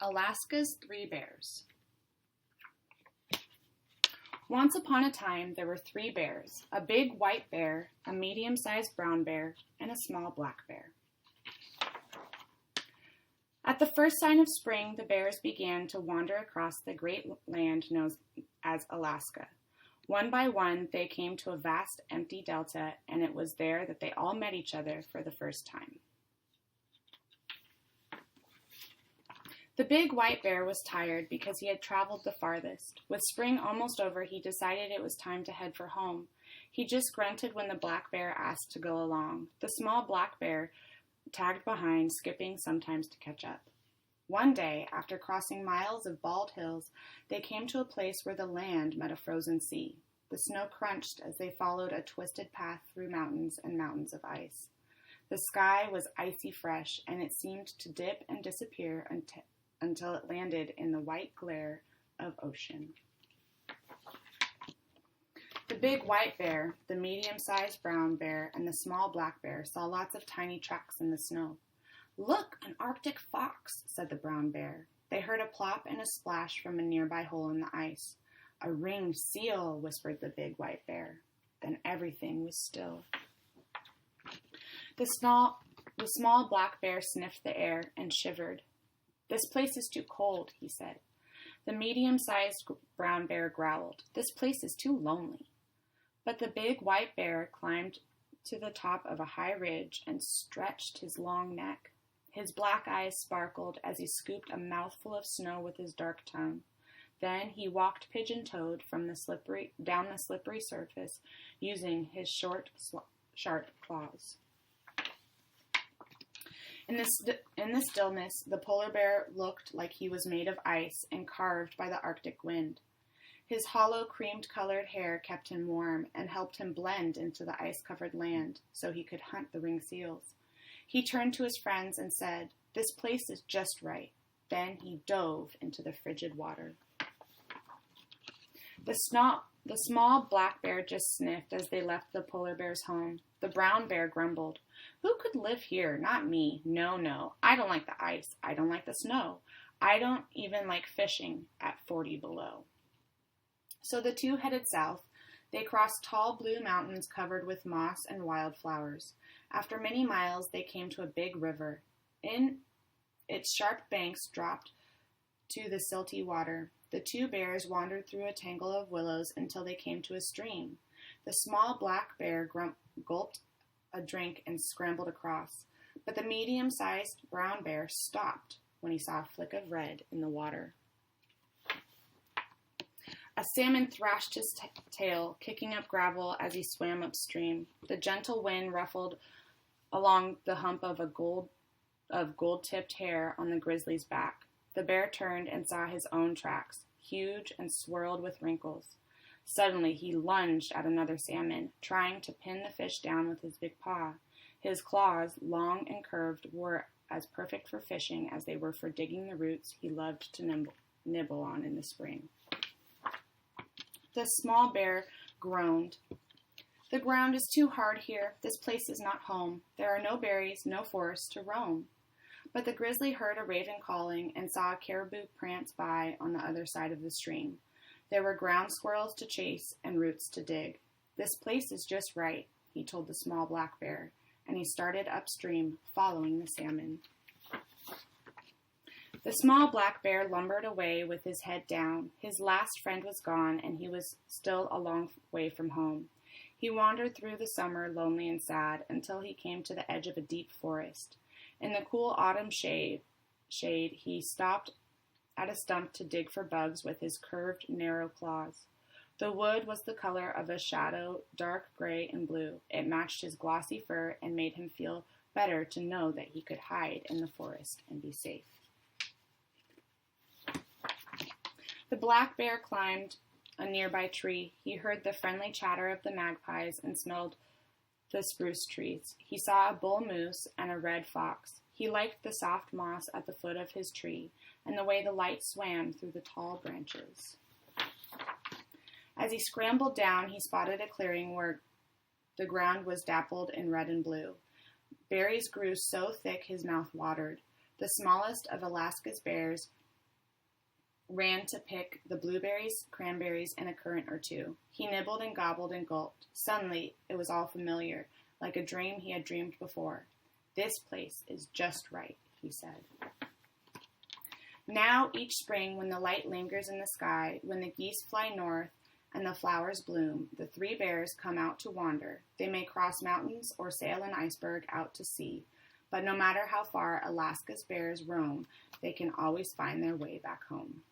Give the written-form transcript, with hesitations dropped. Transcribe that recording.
Alaska's Three Bears. Once upon a time, there were three bears, a big white bear, a medium-sized brown bear, and a small black bear. At the first sign of spring, the bears began to wander across the great land known as Alaska. One by one, they came to a vast empty delta, and it was there that they all met each other for the first time. The big white bear was tired because he had traveled the farthest. With spring almost over, he decided it was time to head for home. He just grunted when the black bear asked to go along. The small black bear tagged behind, skipping sometimes to catch up. One day, after crossing miles of bald hills, they came to a place where the land met a frozen sea. The snow crunched as they followed a twisted path through mountains and mountains of ice. The sky was icy fresh, and it seemed to dip and disappear until it landed in the white glare of ocean. The big white bear, the medium-sized brown bear, and the small black bear saw lots of tiny tracks in the snow. "Look, an Arctic fox," said the brown bear. They heard a plop and a splash from a nearby hole in the ice. "A ringed seal," whispered the big white bear. Then everything was still. The small black bear sniffed the air and shivered. "This place is too cold," he said. The medium-sized brown bear growled. "This place is too lonely." But the big white bear climbed to the top of a high ridge and stretched his long neck. His black eyes sparkled as he scooped a mouthful of snow with his dark tongue. Then he walked pigeon-toed down the slippery surface, using his short, sharp claws. In the stillness, the polar bear looked like he was made of ice and carved by the Arctic wind. His hollow, cream-colored hair kept him warm and helped him blend into the ice-covered land so he could hunt the ringed seals. He turned to his friends and said, "This place is just right." Then he dove into the frigid water. The small black bear just sniffed as they left the polar bear's home. The brown bear grumbled, "Who could live here? Not me. No. I don't like the ice. I don't like the snow. I don't even like fishing at 40 below." So the two headed south. They crossed tall blue mountains covered with moss and wildflowers. After many miles, they came to a big river. In its sharp banks dropped to the silty water. The two bears wandered through a tangle of willows until they came to a stream. The small black bear gulped a drink and scrambled across, but the medium-sized brown bear stopped when he saw a flick of red in the water. A salmon thrashed his tail, kicking up gravel as he swam upstream. The gentle wind ruffled along the hump of gold-tipped hair on the grizzly's back. The bear turned and saw his own tracks, huge and swirled with wrinkles. Suddenly, he lunged at another salmon, trying to pin the fish down with his big paw. His claws, long and curved, were as perfect for fishing as they were for digging the roots he loved to nibble on in the spring. The small bear groaned. "The ground is too hard here. This place is not home. There are no berries, no forests to roam." But the grizzly heard a raven calling and saw a caribou prance by on the other side of the stream. There were ground squirrels to chase and roots to dig. "This place is just right," he told the small black bear, and he started upstream, following the salmon. The small black bear lumbered away with his head down. His last friend was gone, and he was still a long way from home. He wandered through the summer, lonely and sad, until he came to the edge of a deep forest. In the cool autumn shade, he stopped at a stump to dig for bugs with his curved, narrow claws. The wood was the color of a shadow, dark gray and blue. It matched his glossy fur and made him feel better to know that he could hide in the forest and be safe. The black bear climbed a nearby tree. He heard the friendly chatter of the magpies and smelled the spruce trees. He saw a bull moose and a red fox. He liked the soft moss at the foot of his tree and the way the light swam through the tall branches. As he scrambled down, he spotted a clearing where the ground was dappled in red and blue. Berries grew so thick his mouth watered. The smallest of Alaska's bears ran to pick the blueberries, cranberries, and a currant or two. He nibbled and gobbled and gulped. Suddenly, it was all familiar, like a dream he had dreamed before. "This place is just right," he said. Now, each spring, when the light lingers in the sky, when the geese fly north and the flowers bloom, the three bears come out to wander. They may cross mountains or sail an iceberg out to sea, but no matter how far Alaska's bears roam, they can always find their way back home.